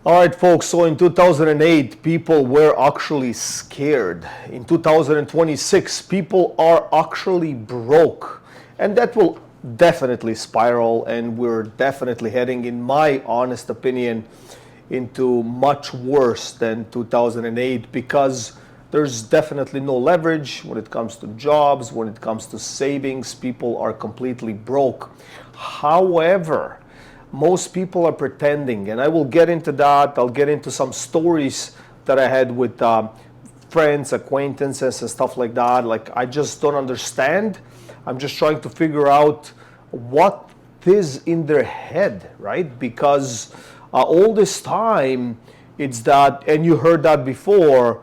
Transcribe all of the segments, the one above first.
All right, folks, so in 2008, people were actually scared. In 2026, people are actually broke. And that will definitely spiral, and we're definitely heading, in my honest opinion, into much worse than 2008 because there's definitely no leverage when it comes to jobs, when it comes to savings. People are completely broke. However, most people are pretending, and I will get into that. I'll get into some stories that I had with friends, acquaintances, and stuff like that. Like, I just don't understand. I'm just trying to figure out what is in their head, right? Because all this time, it's that, and you heard that before,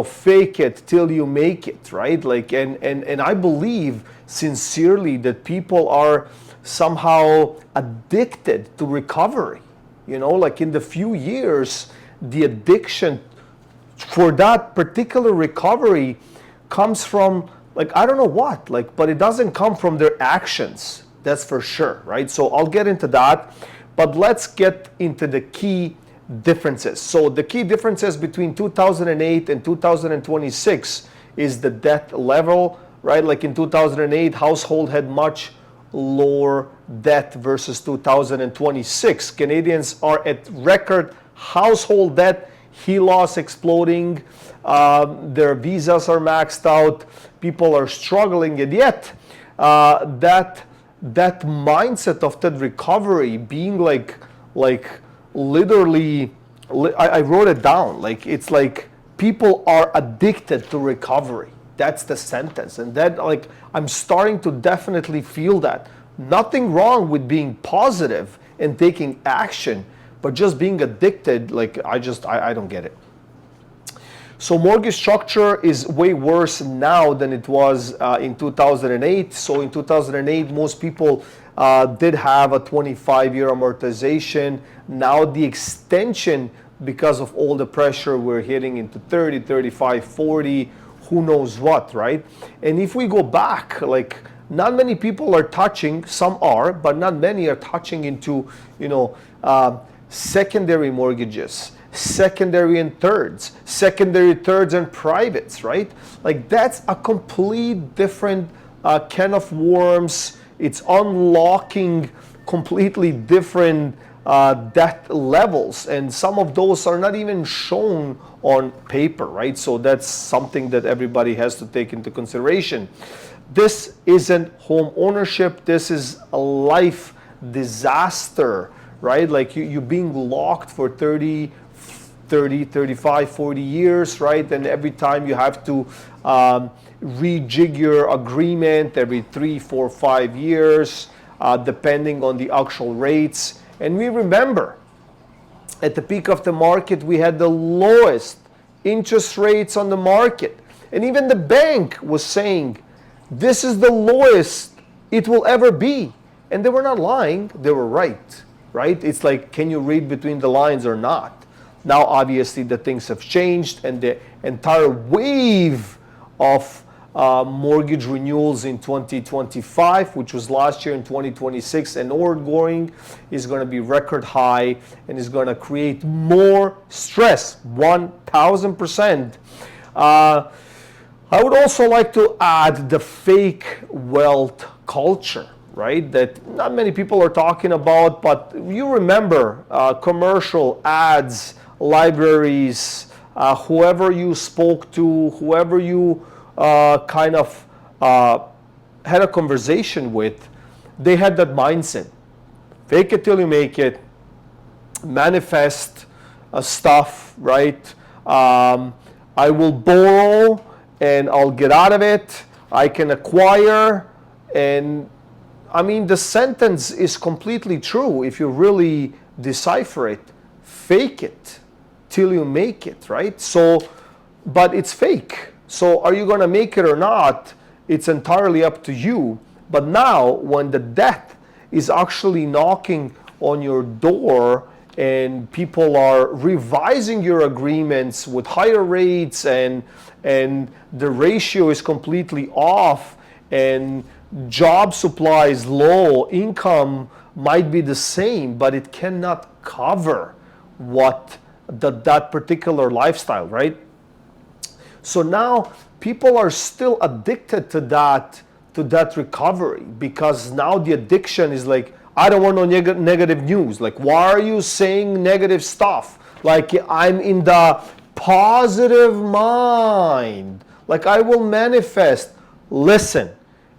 fake it till you make it, right? Like, and I believe sincerely that people are somehow addicted to recovery. Like in the few years, the addiction for that particular recovery comes from, like, I don't know what, like, but it doesn't come from their actions. That's for sure, right? So I'll get into that, but let's get into the key differences. So the key differences between 2008 and 2026 is the debt level, right? Like in 2008, household had much lower debt versus 2026. Canadians are at record household debt, HELOS exploding, their visas are maxed out, people are struggling, and yet that mindset of that recovery being like literally, I wrote it down, like it's like people are addicted to recovery. That's the sentence. And that, like, I'm starting to definitely feel that. Nothing wrong with being positive and taking action, but just being addicted, like, I don't get it. So mortgage structure is way worse now than it was in 2008. So in 2008, most people did have a 25-year amortization. Now the extension, because of all the pressure, we're hitting into 30, 35, 40, who knows what, right? And if we go back, like, not many people are touching, some are, but not many are touching into, secondary mortgages, secondary and thirds and privates, right? Like, that's a complete different can of worms. It's unlocking completely different debt levels, and some of those are not even shown on paper, right? So that's something that everybody has to take into consideration. This isn't home ownership, this is a life disaster, right? Like you being locked for 30, 35, 40 years, right? And every time you have to rejig your agreement every 3, 4, 5 years, depending on the actual rates. And we remember, at the peak of the market, we had the lowest interest rates on the market. And even the bank was saying, this is the lowest it will ever be. And they were not lying, they were right? It's like, can you read between the lines or not? Now, obviously, the things have changed, and the entire wave of mortgage renewals in 2025, which was last year, in 2026 and ongoing, is going to be record high and is going to create more stress, 1,000%. I would also like to add the fake wealth culture, right? That not many people are talking about, but you remember commercial ads, libraries, whoever you spoke to, whoever you had a conversation with, they had that mindset. Fake it till you make it, manifest stuff, right? I will borrow and I'll get out of it. I can acquire. And I mean, the sentence is completely true if you really decipher it. Fake it till you make it, right? So, but it's fake. So are you going to make it or not? It's entirely up to you. But now, when the debt is actually knocking on your door and people are revising your agreements with higher rates, and the ratio is completely off, and job supply is low, income might be the same, but it cannot cover what that particular lifestyle, right? So now people are still addicted to that recovery, because now the addiction is like, I don't want no negative news. Like, why are you saying negative stuff? Like, I'm in the positive mind. Like, I will manifest. Listen,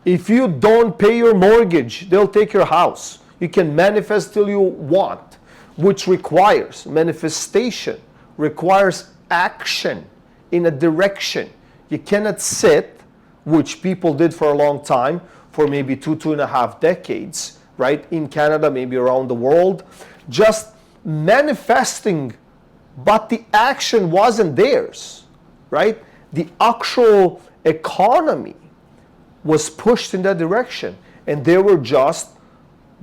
if you don't pay your mortgage, they'll take your house. You can manifest till you want, which requires manifestation, requires action in a direction. You cannot sit, which people did for a long time, for maybe 2.5 decades, right? In Canada, maybe around the world, just manifesting, but the action wasn't theirs, right? The actual economy was pushed in that direction, and they were just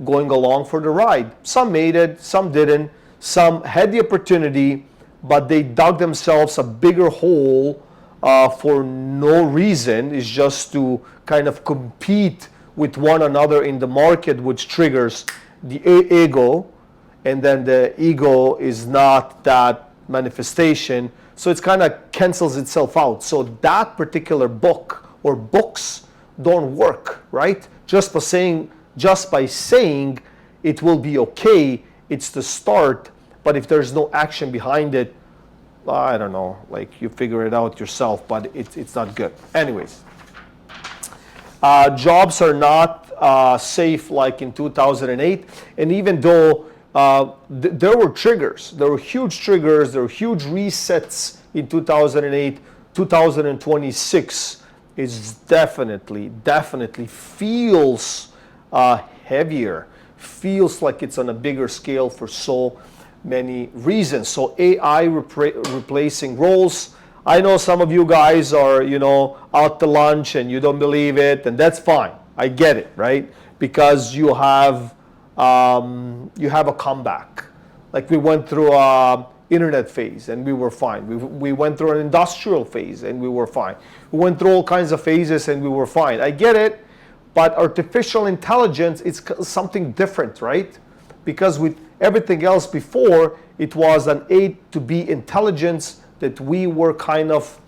going along for the ride. Some made it, some didn't. Some had the opportunity, but they dug themselves a bigger hole for no reason. It's just to kind of compete with one another in the market, which triggers the ego, and then the ego is not that manifestation, so it kind of cancels itself out. So that particular book or books don't work, right? Just by saying it will be okay, it's the start, but if there's no action behind it, I don't know, like, you figure it out yourself, but it's not good. Anyways, jobs are not safe like in 2008, and even though there were triggers, there were huge triggers, there were huge resets in 2008, 2026 is definitely feels heavier, feels like it's on a bigger scale for so many reasons. So AI replacing roles. I know some of you guys are, out to lunch and you don't believe it, and that's fine. I get it, right? Because you have a comeback. Like, we went through a internet phase and we were fine. We went through an industrial phase and we were fine. We went through all kinds of phases and we were fine. I get it, but artificial intelligence, it's something different, right? Because with everything else before, it was an A to B intelligence that we were kind of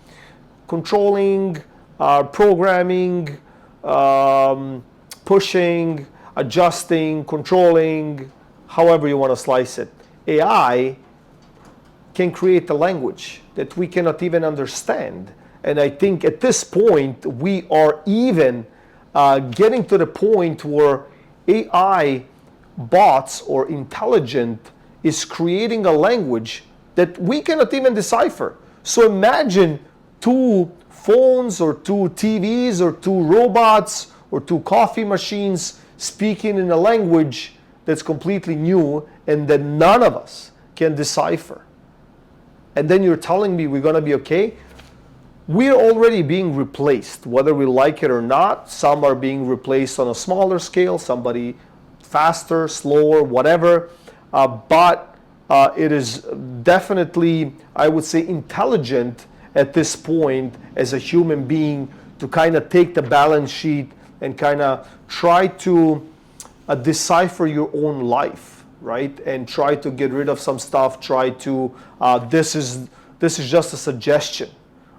controlling, programming, pushing, adjusting, controlling, however you want to slice it. AI can create a language that we cannot even understand. And I think at this point, we are even getting to the point where AI bots or intelligent is creating a language that we cannot even decipher. So imagine 2 phones or 2 TVs or 2 robots or 2 coffee machines speaking in a language that's completely new and that none of us can decipher. And then you're telling me we're going to be okay? We're already being replaced, whether we like it or not. Some are being replaced on a smaller scale, somebody faster, slower, whatever. But it is definitely, I would say, intelligent at this point as a human being to kind of take the balance sheet and kind of try to decipher your own life, right? And try to get rid of some stuff. Try to this is just a suggestion.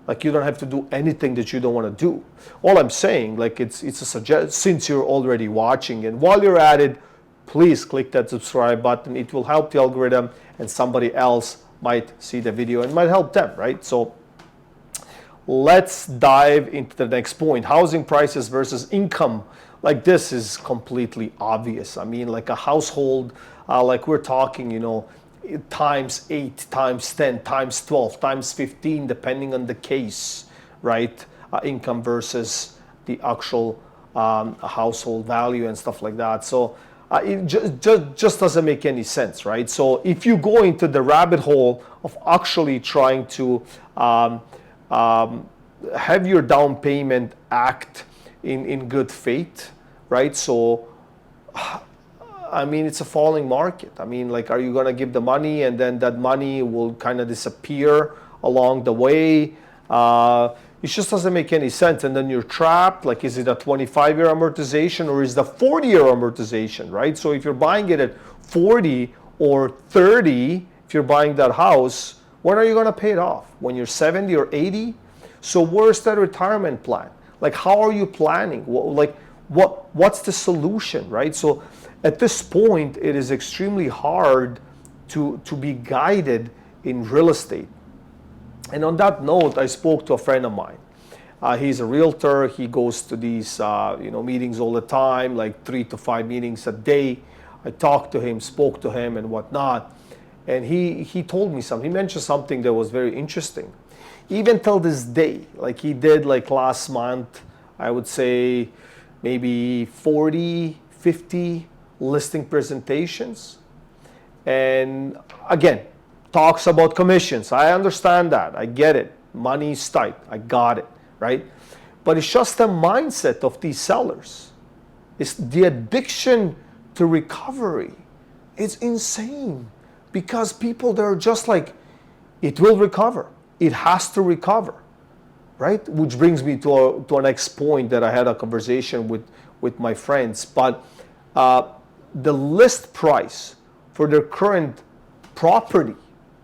Like, you don't have to do anything that you don't want to do. All I'm saying, like, it's a suggestion. Since you're already watching, and while you're at it, please click that subscribe button. It will help the algorithm, and somebody else might see the video and might help them, right? So let's dive into the next point. Housing prices versus income. Like, this is completely obvious. I mean, like, a household, like we're talking, times 8, times 10, times 12, times 15, depending on the case, right? Income versus the actual household value and stuff like that. So it just doesn't make any sense, right? So if you go into the rabbit hole of actually trying to have your down payment act in good faith, right? So I mean, it's a falling market. I mean, like, are you going to give the money and then that money will kind of disappear along the way? It just doesn't make any sense. And then you're trapped. Like, is it a 25-year amortization or is it a 40-year amortization, right? So if you're buying it at 40 or 30, if you're buying that house, when are you going to pay it off? When you're 70 or 80? So where's that retirement plan? Like, how are you planning? What's the solution, right? So at this point, it is extremely hard to be guided in real estate. And on that note, I spoke to a friend of mine. He's a realtor. He goes to these meetings all the time, like 3 to 5 meetings a day. I talked to him, spoke to him and whatnot. And he told me something. He mentioned something that was very interesting. Even till this day, like he did like last month, I would say maybe 40, 50 listing presentations. And again, talks about commissions. I understand that. I get it. Money's tight. I got it, right? But it's just the mindset of these sellers. It's the addiction to recovery. It's insane because people, they're just like, it will recover. It has to recover, right? Which brings me to a next point that I had a conversation with my friends. But the list price for their current property,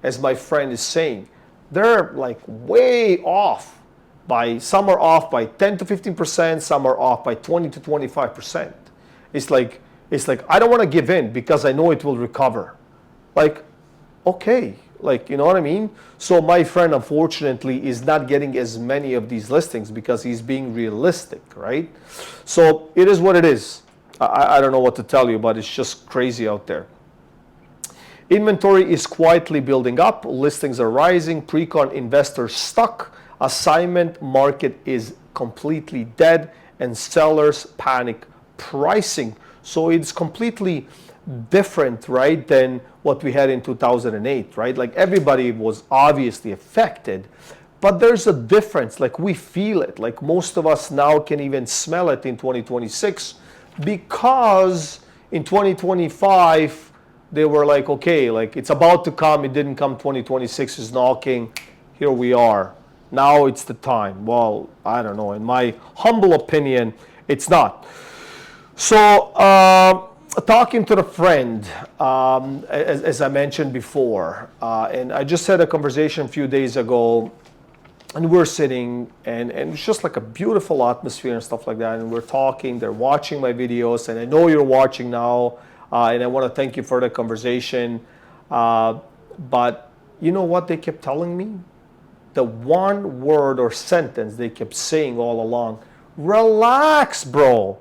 as my friend is saying, they're like way off. Some are off by 10 to 15%, some are off by 20 to 25%. It's like I don't want to give in because I know it will recover. Like, okay, like, you know what I mean? So my friend, unfortunately, is not getting as many of these listings because he's being realistic, right? So it is what it is. I don't know what to tell you, but it's just crazy out there. Inventory is quietly building up. Listings are rising. Pre-con investors stuck. Assignment market is completely dead, and sellers panic pricing. So it's completely different, right, than what we had in 2008, right? Like everybody was obviously affected, but there's a difference. Like we feel it. Like most of us now can even smell it in 2026 because in 2025 they were like, okay, like it's about to come. It didn't come. 2026 is knocking. Here we are. Now it's the time. Well, I don't know. In my humble opinion, it's not. So talking to the friend, as I mentioned before, and I just had a conversation a few days ago, and we're sitting, and it's just like a beautiful atmosphere and stuff like that, and we're talking, they're watching my videos, and I know you're watching now, and I want to thank you for the conversation, but you know what they kept telling me? The one word or sentence they kept saying all along: relax, bro,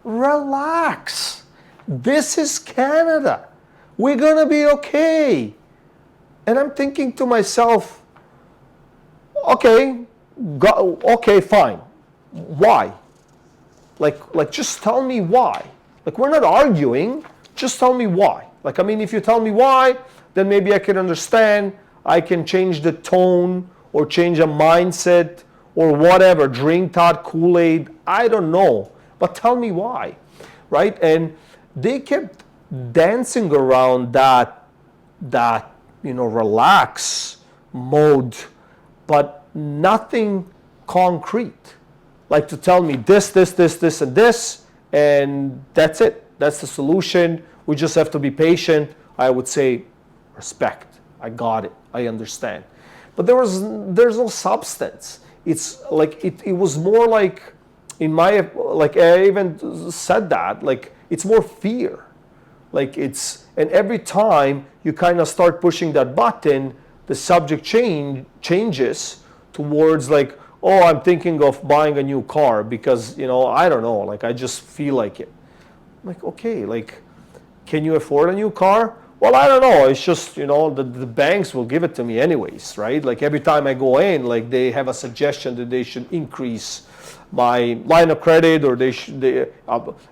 relax. This is Canada. We're gonna be okay. And I'm thinking to myself, okay, fine. Why? Like just tell me why. Like we're not arguing, just tell me why. Like, I mean, if you tell me why, then maybe I can understand. I can change the tone or change a mindset or whatever, drink hot Kool-Aid, I don't know. But tell me why, right? And they kept dancing around that relax mode, but nothing concrete. Like to tell me this, and this, and that's it. That's the solution. We just have to be patient. I would say, respect. I got it. I understand. But there's no substance. It's like it was more like, like I even said that, like it's more fear. Like and every time you kind of start pushing that button, the subject changes towards like, oh, I'm thinking of buying a new car because, I don't know, like I just feel like it. I'm like, okay, like, can you afford a new car? Well, I don't know. It's just, the banks will give it to me anyways, right? Like every time I go in, like they have a suggestion that they should increase my line of credit or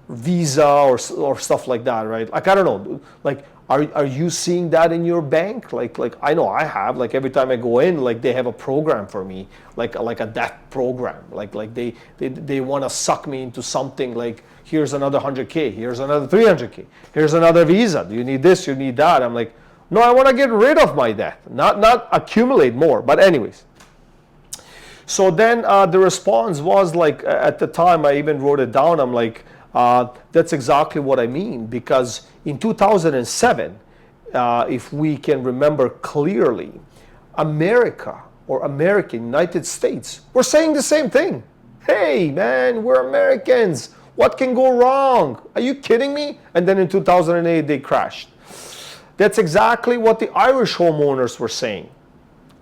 Visa or stuff like that, right? Like, I don't know. Like, are you seeing that in your bank? Like I know I have. Like every time I go in, like they have a program for me, like a debt program. Like they want to suck me into something like, here's another 100K, here's another 300K, here's another Visa. Do you need this? You need that? I'm like, no, I want to get rid of my debt, not accumulate more. But anyways. So then the response was like, at the time I even wrote it down. I'm like, that's exactly what I mean, because in 2007, if we can remember clearly, America or American United States, we're saying the same thing. Hey, man, we're Americans. What can go wrong? Are you kidding me? And then in 2008, they crashed. That's exactly what the Irish homeowners were saying.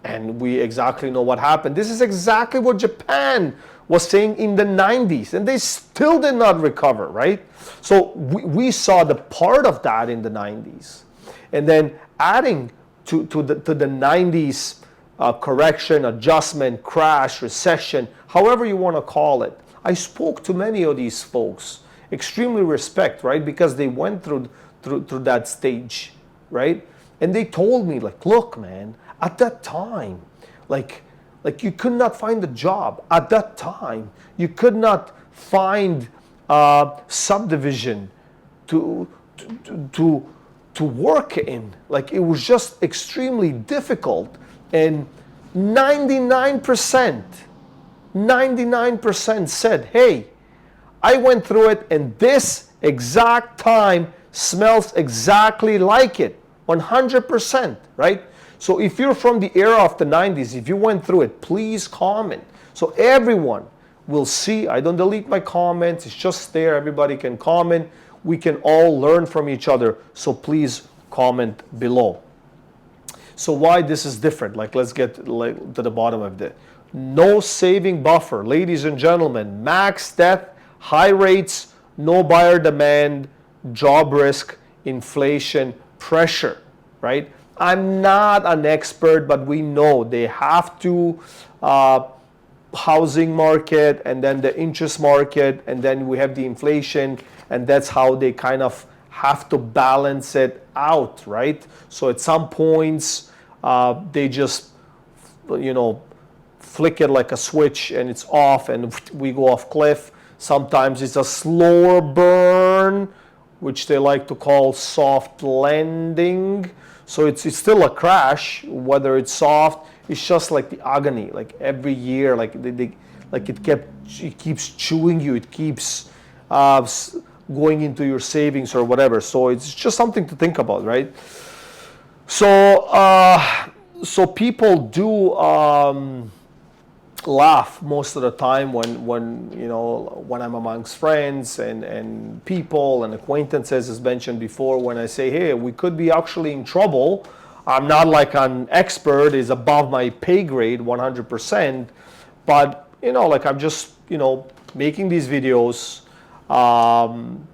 And we exactly know what happened. This is exactly what Japan was saying in the 90s, and they still did not recover, right? So we saw the part of that in the 90s. And then adding to the 90s correction, adjustment, crash, recession, however you want to call it. I spoke to many of these folks, extremely respect, right? Because they went through that stage, right? And they told me, like, look, man, at that time, like you could not find a job. At that time, you could not find subdivision to work in. Like, it was just extremely difficult. And 99% said, hey, I went through it, and this exact time smells exactly like it. 100%, right? So if you're from the era of the 90s, if you went through it, please comment. So everyone will see. I don't delete my comments. It's just there. Everybody can comment. We can all learn from each other. So please comment below. So why this is different? Like, let's get to the bottom of it. No saving buffer. Ladies and gentlemen, max death, high rates, no buyer demand, job risk, inflation, pressure, right? I'm not an expert, but we know they have to housing market, and then the interest market, and then we have the inflation, and that's how they kind of have to balance it out, right? So at some points, they just, flick it like a switch and it's off and we go off cliff. Sometimes it's a slower burn, which they like to call soft landing. So it's still a crash, whether it's soft. It's just like the agony, like every year, like it keeps chewing you. It keeps going into your savings or whatever. So it's just something to think about, right? So people do laugh most of the time when I'm amongst friends and people and acquaintances, as mentioned before, when I say, hey, we could be actually in trouble. I'm not like an expert, is above my pay grade 100%, but like I'm just making these videos.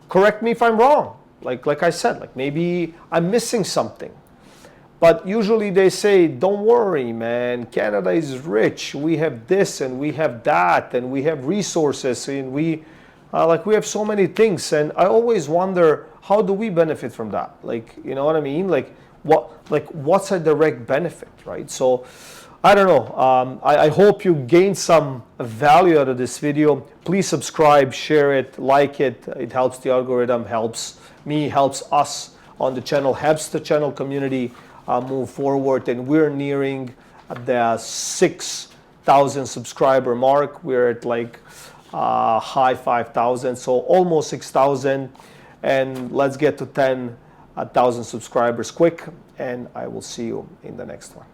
Correct me if I'm wrong. Like I said, like maybe I'm missing something. But usually they say, don't worry, man, Canada is rich. We have this and we have that and we have resources and we have so many things. And I always wonder, how do we benefit from that? Like, you know what I mean? What's a direct benefit, right? So I don't know. I hope you gained some value out of this video. Please subscribe, share it, like it. It helps the algorithm, helps me, helps us on the channel, helps the channel community move forward. And we're nearing the 6,000 subscriber mark. We're at like high 5,000, so almost 6,000. And let's get to 10,000 subscribers quick. And I will see you in the next one.